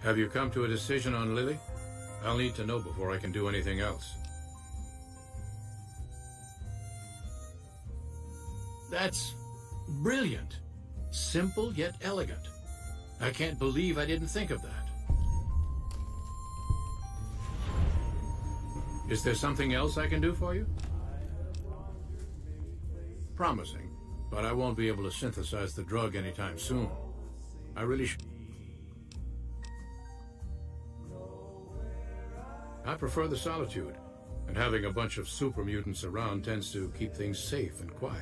Have you come to a decision on Lily? I'll need to know before I can do anything else. That's brilliant. Simple yet elegant. I can't believe I didn't think of that. Is there something else I can do for you? Promising, but I won't be able to synthesize the drug anytime soon. I really I prefer the solitude, and having a bunch of super mutants around tends to keep things safe and quiet.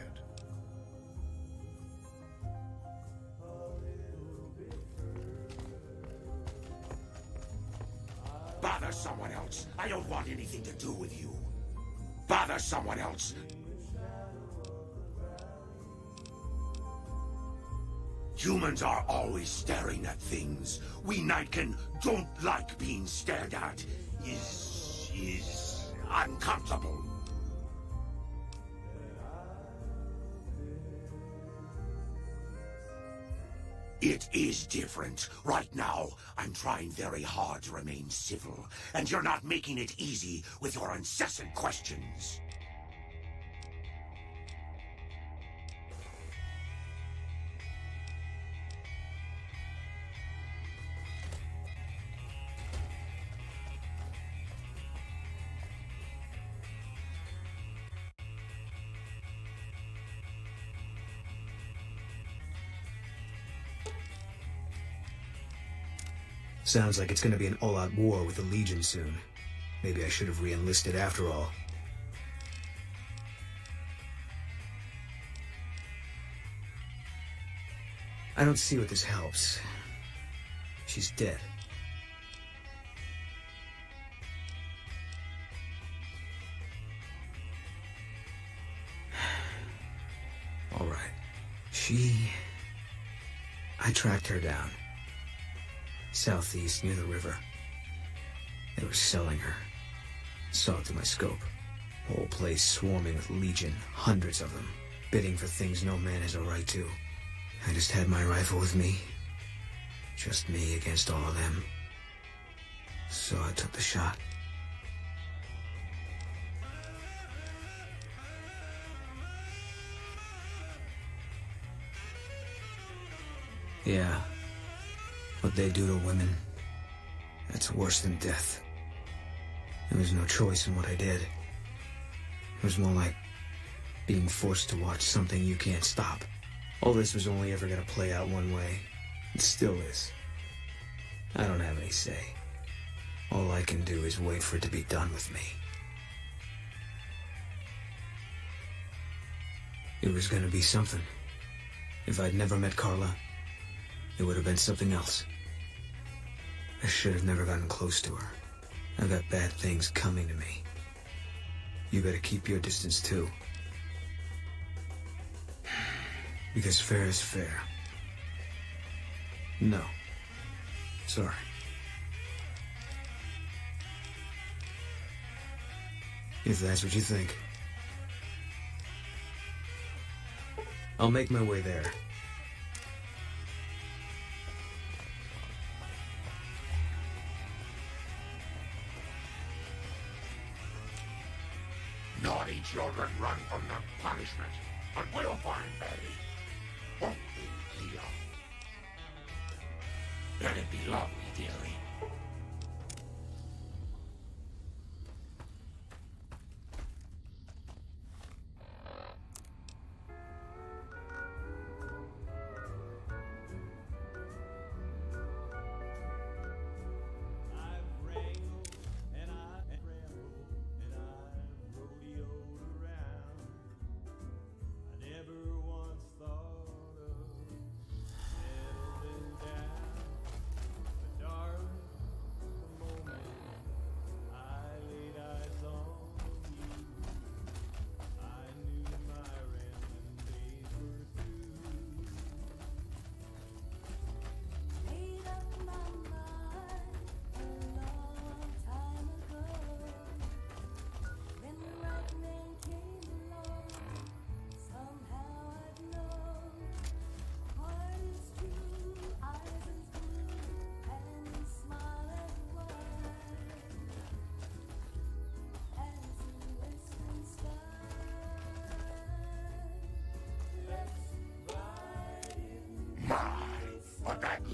Bother someone else. I don't want anything to do with you. Bother someone else. Humans are always staring at things. We Nightkin don't like being stared at. Is uncomfortable. It is different. Right now, I'm trying very hard to remain civil, and you're not making it easy with your incessant questions. Sounds like it's gonna be an all-out war with the Legion soon. Maybe I should have re-enlisted after all. I don't see what this helps. She's dead. All right. I tracked her down. Southeast, near the river. They were selling her. Saw it through my scope. Whole place swarming with Legion, hundreds of them, bidding for things no man has a right to. I just had my rifle with me. Just me against all of them. So I took the shot. Yeah. What they do to women, that's worse than death. There was no choice in what I did. It was more like being forced to watch something you can't stop. All this was only ever gonna play out one way. It still is. I don't have any say. All I can do is wait for it to be done with me. It was gonna be something. If I'd never met Carla, it would have been something else. I should have never gotten close to her. I've got bad things coming to me. You better keep your distance too. Because fair is fair. No. Sorry. If that's what you think. I'll make my way there. Naughty children run from the punishment, but we'll find Betty. Won't we, Leo? Let it be lovely, dearie. Dark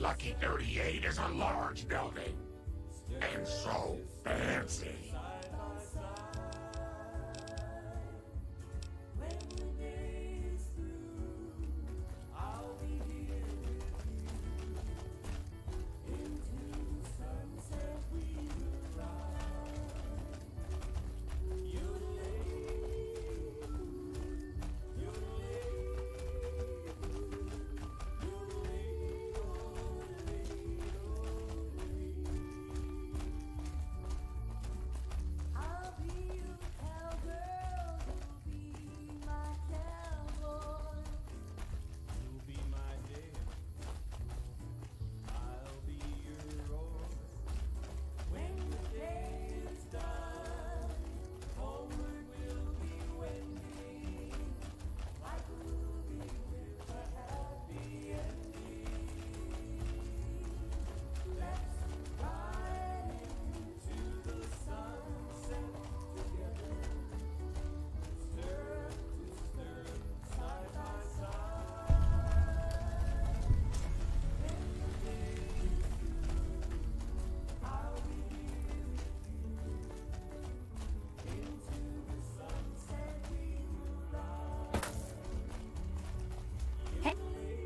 Lucky 38 is a large building. And so fancy.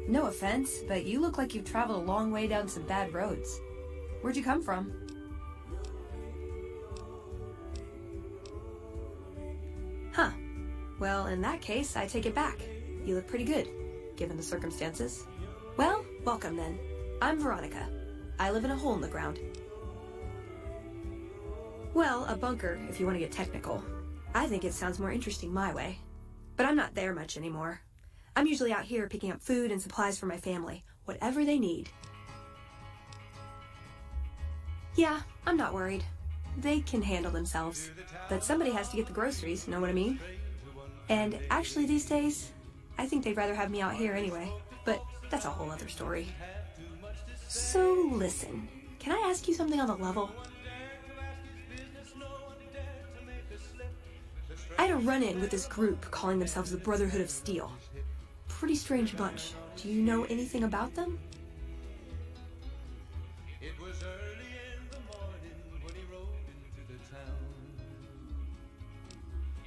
No offense, but you look like you've traveled a long way down some bad roads. Where'd you come from? Huh. Well, in that case, I take it back. You look pretty good, given the circumstances. Well, welcome then. I'm Veronica. I live in a hole in the ground. Well, a bunker, if you want to get technical. I think it sounds more interesting my way. But I'm not there much anymore. I'm usually out here picking up food and supplies for my family, whatever they need. Yeah, I'm not worried. They can handle themselves. But somebody has to get the groceries, know what I mean? And actually these days, I think they'd rather have me out here anyway. But that's a whole other story. So listen, can I ask you something on the level? I had a run-in with this group calling themselves the Brotherhood of Steel. Pretty strange bunch. Do you know anything about them? It was early in the morning when he rode into the town.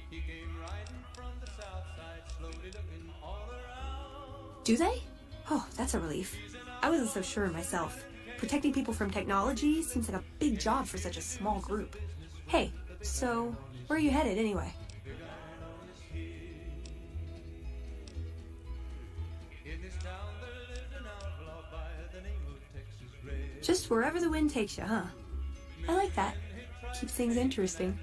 He came riding from the south side, slowly looking all around. Do they? Oh, that's a relief. I wasn't so sure myself. Protecting people from technology seems like a big job for such a small group. Hey, so where are you headed anyway? Just wherever the wind takes you, huh? I like that. Keeps things interesting.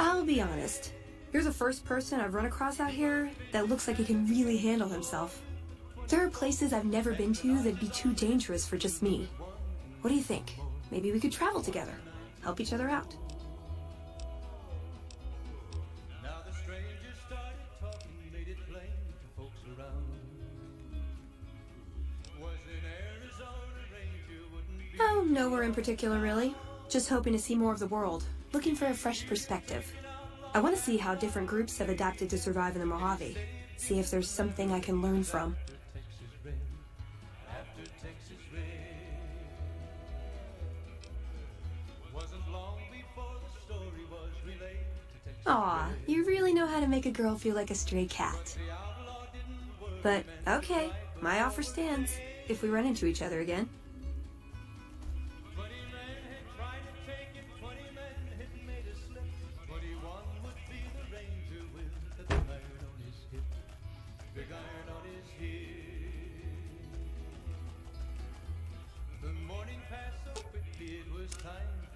I'll be honest. You're the first person I've run across out here that looks like he can really handle himself. There are places I've never been to that'd be too dangerous for just me. What do you think? Maybe we could travel together, help each other out. Now the stranger started talking, made it plain to folks around. Was in Arizona Ranger wouldn't be. Oh, nowhere in particular, really. Just hoping to see more of the world, looking for a fresh perspective. I want to see how different groups have adapted to survive in the Mojave. See if there's something I can learn from. Aw, you really know how to make a girl feel like a stray cat. But, okay, my offer stands, if we run into each other again.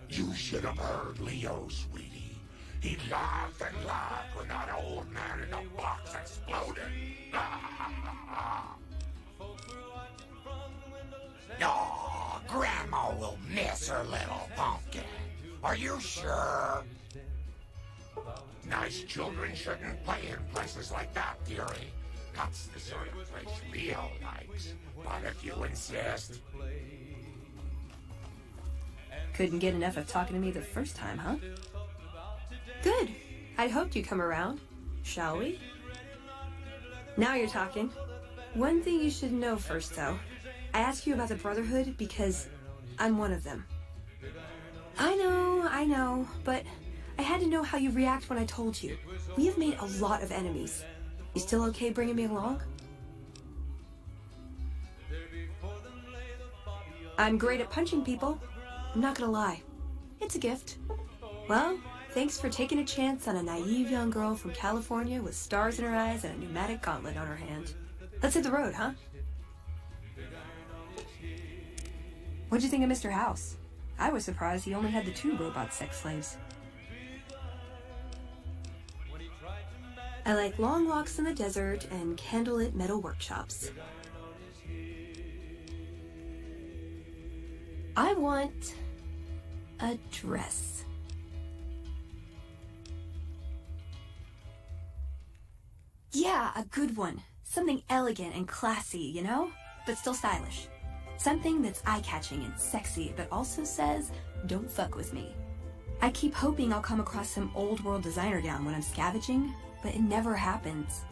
You should have heard Leo, sweetie. He laughed and laughed when that old man in the box exploded. Oh, Grandma will miss her little pumpkin. Are you sure? Nice children shouldn't play in places like that, dearie. That's the sort of place Leo likes. But if you insist... Couldn't get enough of talking to me the first time, huh? Good. I'd hoped you'd come around. Shall we? Now you're talking. One thing you should know first, though. I ask you about the Brotherhood because I'm one of them. I know, but I had to know how you react when I told you. We have made a lot of enemies. You still okay bringing me along? I'm great at punching people. I'm not gonna lie. It's a gift. Well, thanks for taking a chance on a naive young girl from California with stars in her eyes and a pneumatic gauntlet on her hand. Let's hit the road, huh? What'd you think of Mr. House? I was surprised he only had the 2 robot sex slaves. I like long walks in the desert and candlelit metal workshops. I want a dress. Yeah, a good one. Something elegant and classy, you know? But still stylish. Something that's eye-catching and sexy, but also says, don't fuck with me. I keep hoping I'll come across some old-world designer down when I'm scavenging, but it never happens.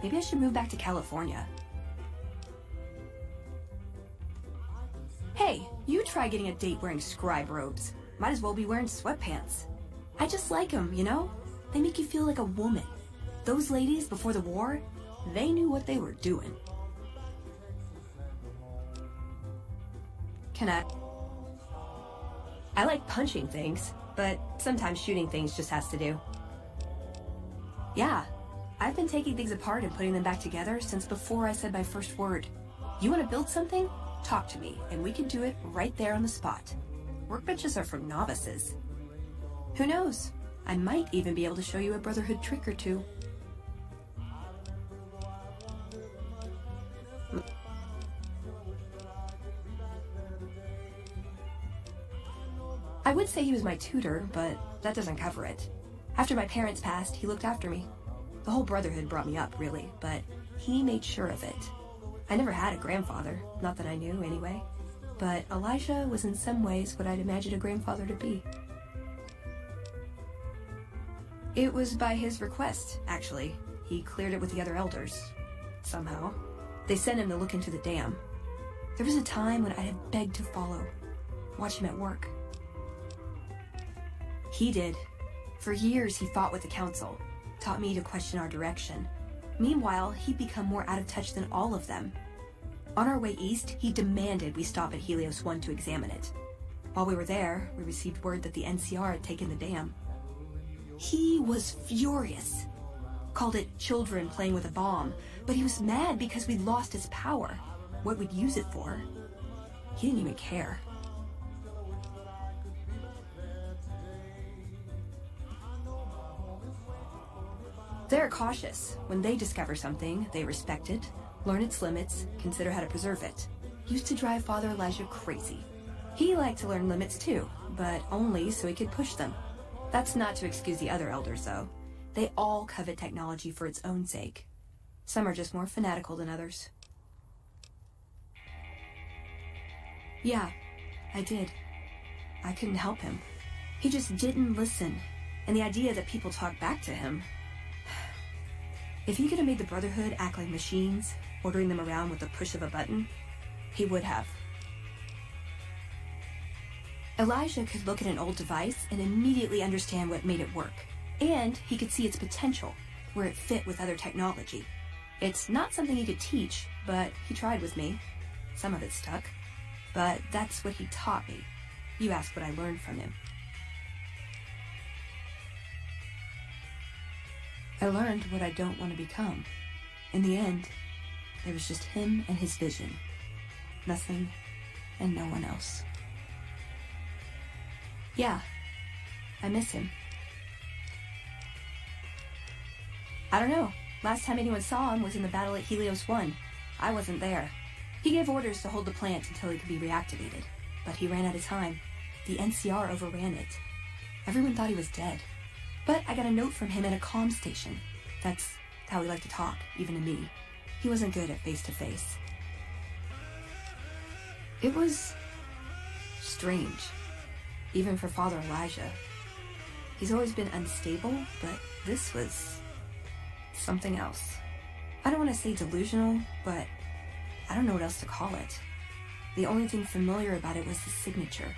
Maybe I should move back to California. Hey, you try getting a date wearing scribe robes. Might as well be wearing sweatpants. I just like them, you know? They make you feel like a woman. Those ladies before the war, they knew what they were doing. Can I like punching things, but sometimes shooting things just has to do. Yeah, I've been taking things apart and putting them back together since before I said my first word. You want to build something? Talk to me, and we can do it right there on the spot. Workbenches are for novices. Who knows? I might even be able to show you a Brotherhood trick or two. I would say he was my tutor, but that doesn't cover it. After my parents passed, he looked after me. The whole Brotherhood brought me up, really, but he made sure of it. I never had a grandfather, not that I knew anyway, but Elijah was in some ways what I'd imagined a grandfather to be. It was by his request, actually. He cleared it with the other elders. Somehow. They sent him to look into the dam. There was a time when I had begged to follow, watch him at work. He did. For years, he fought with the council, taught me to question our direction. Meanwhile, he'd become more out of touch than all of them. On our way east, he demanded we stop at Helios 1 to examine it. While we were there, we received word that the NCR had taken the dam. He was furious. Called it children playing with a bomb, but he was mad because we'd lost his power. What we'd use it for. He didn't even care. They're cautious. When they discover something, they respect it, learn its limits, consider how to preserve it. Used to drive Father Elijah crazy. He liked to learn limits too, but only so he could push them. That's not to excuse the other elders, though. They all covet technology for its own sake. Some are just more fanatical than others. Yeah, I did. I couldn't help him. He just didn't listen, and the idea that people talk back to him... If he could have made the Brotherhood act like machines, ordering them around with the push of a button, he would have. Elijah could look at an old device and immediately understand what made it work. And he could see its potential, where it fit with other technology. It's not something he could teach, but he tried with me. Some of it stuck. But that's what he taught me. You asked what I learned from him. I learned what I don't want to become. In the end, there was just him and his vision. Nothing and no one else. Yeah, I miss him. I don't know. Last time anyone saw him was in the battle at Helios 1. I wasn't there. He gave orders to hold the plant until it could be reactivated. But he ran out of time. The NCR overran it. Everyone thought he was dead. But I got a note from him at a comm station. That's how he liked to talk, even to me. He wasn't good at face-to-face. It was... strange. Even for Father Elijah. He's always been unstable, but this was... something else. I don't want to say delusional, but I don't know what else to call it. The only thing familiar about it was the signature.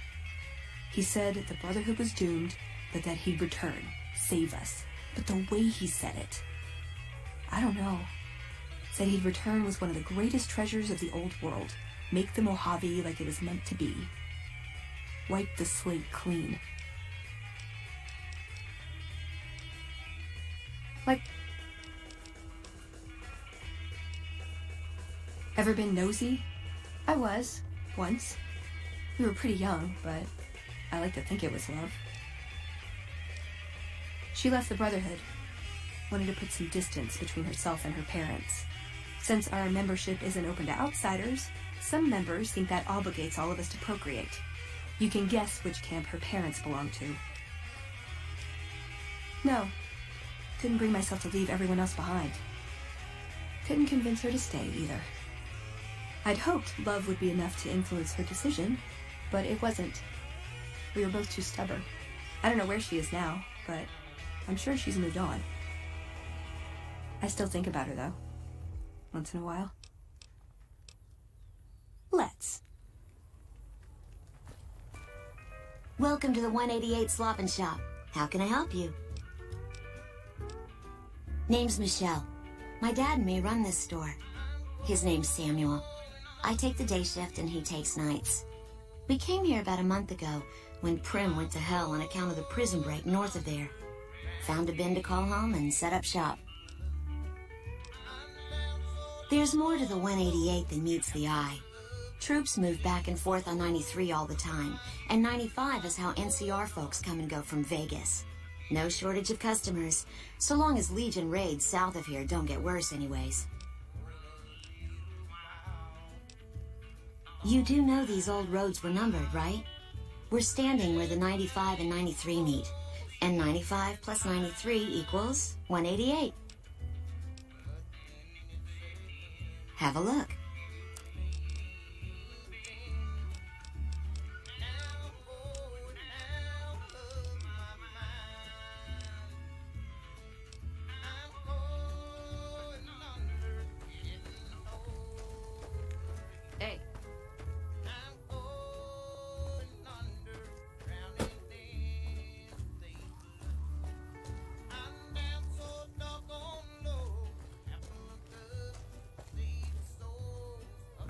He said the Brotherhood was doomed, but that he'd return, save us. But the way he said it, I don't know. Said he'd return was one of the greatest treasures of the old world. Make the Mojave like it was meant to be. Wipe the slate clean. Like... Ever been nosy? I was, once. We were pretty young, but I like to think it was love. She left the Brotherhood. Wanted to put some distance between herself and her parents. Since our membership isn't open to outsiders, some members think that obligates all of us to procreate. You can guess which camp her parents belong to. No. Couldn't bring myself to leave everyone else behind. Couldn't convince her to stay, either. I'd hoped love would be enough to influence her decision, but it wasn't. We were both too stubborn. I don't know where she is now, but I'm sure she's moved on. I still think about her, though. Once in a while. Let's. Welcome to the 188 Slop and Shop. How can I help you? Name's Michelle. My dad and me run this store. His name's Samuel. I take the day shift and he takes nights. We came here about a month ago when Prim went to hell on account of the prison break north of there. Found a bin to call home and set up shop. There's more to the 188 than meets the eye. Troops move back and forth on 93 all the time, and 95 is how NCR folks come and go from Vegas. No shortage of customers, so long as Legion raids south of here don't get worse anyways. You do know these old roads were numbered, right? We're standing where the 95 and 93 meet, and 95 plus 93 equals 188. Have a look. Hey.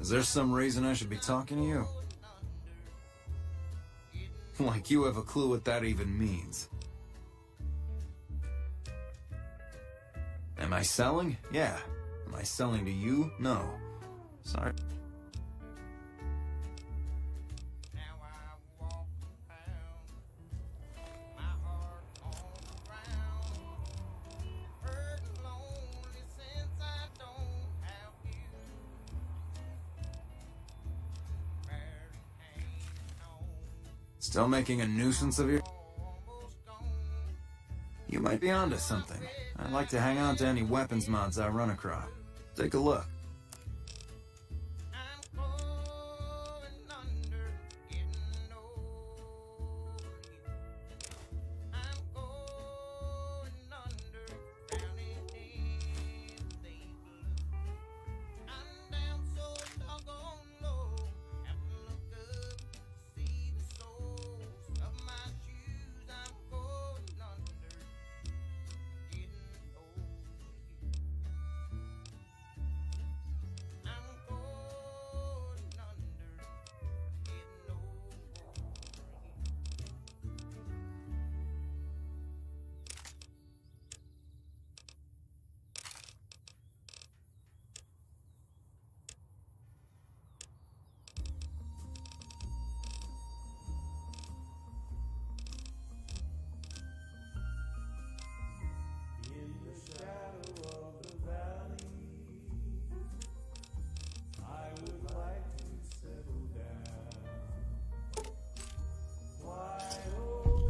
Is there some reason I should be talking to you? Like you have a clue what that even means. Am I selling? Yeah. Am I selling to you? No. Sorry. Still making a nuisance of you? You might be onto something. I'd like to hang on to any weapons mods I run across. Take a look.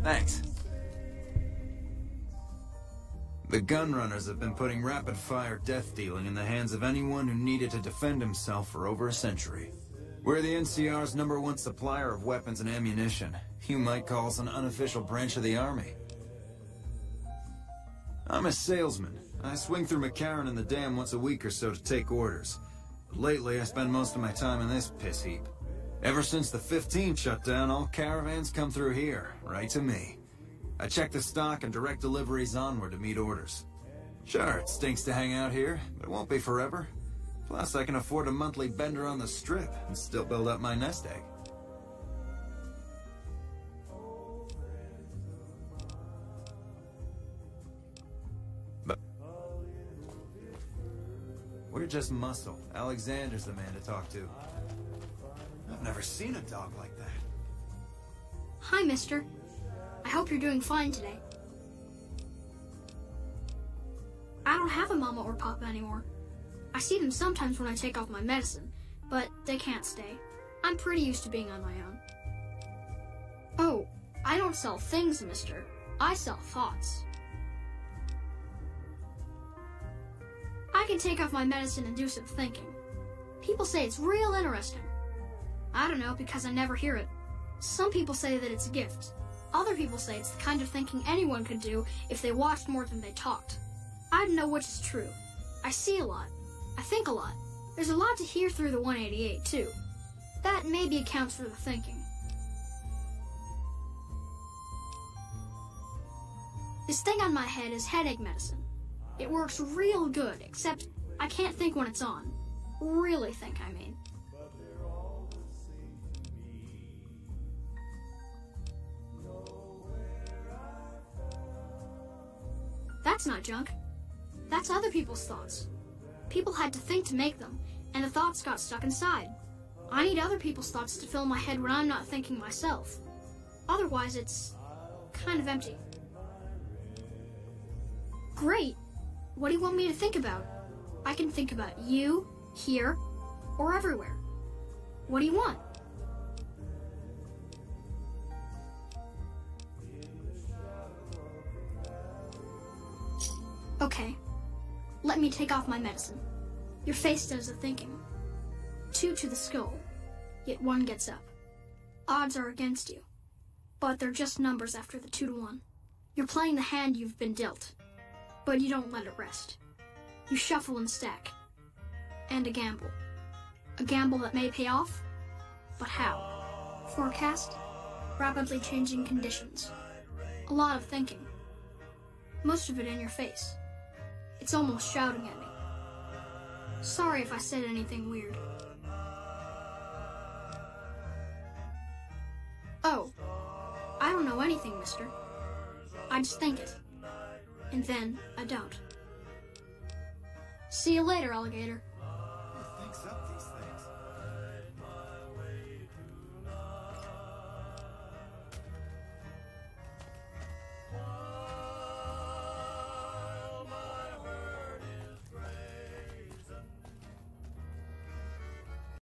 Thanks. The Gunrunners have been putting rapid-fire death dealing in the hands of anyone who needed to defend himself for over a century. We're the NCR's #1 supplier of weapons and ammunition. You might call us an unofficial branch of the Army. I'm a salesman. I swing through McCarran and the Dam once a week or so to take orders. But lately, I spend most of my time in this piss heap. Ever since the 15 shut down, all caravans come through here, right to me. I check the stock and direct deliveries onward to meet orders. Sure, it stinks to hang out here, but it won't be forever. Plus, I can afford a monthly bender on the strip and still build up my nest egg. But we're just muscle. Alexander's the man to talk to. I've never seen a dog like that. Hi, mister. I hope you're doing fine today. I don't have a mama or papa anymore. I see them sometimes when I take off my medicine, but they can't stay. I'm pretty used to being on my own. Oh, I don't sell things, mister. I sell thoughts. I can take off my medicine and do some thinking. People say it's real interesting. I don't know, because I never hear it. Some people say that it's a gift. Other people say it's the kind of thinking anyone could do if they watched more than they talked. I don't know which is true. I see a lot. I think a lot. There's a lot to hear through the 188, too. That maybe accounts for the thinking. This thing on my head is headache medicine. It works real good, except I can't think when it's on. Really think, I mean. That's not junk. That's other people's thoughts. People had to think to make them, and the thoughts got stuck inside. I need other people's thoughts to fill my head when I'm not thinking myself. Otherwise, it's kind of empty. Great! What do you want me to think about? I can think about you, here, or everywhere. What do you want? Okay, let me take off my medicine. Your face does the thinking. 2 to the skull, yet 1 gets up. Odds are against you, but they're just numbers after the 2 to 1. You're playing the hand you've been dealt, but you don't let it rest. You shuffle and stack, and a gamble. A gamble that may pay off, but how? Forecast, rapidly changing conditions. A lot of thinking. Most of it in your face. It's almost shouting at me. Sorry if I said anything weird. Oh, I don't know anything, mister. I just think it. And then I don't. See you later, alligator. Thanks up.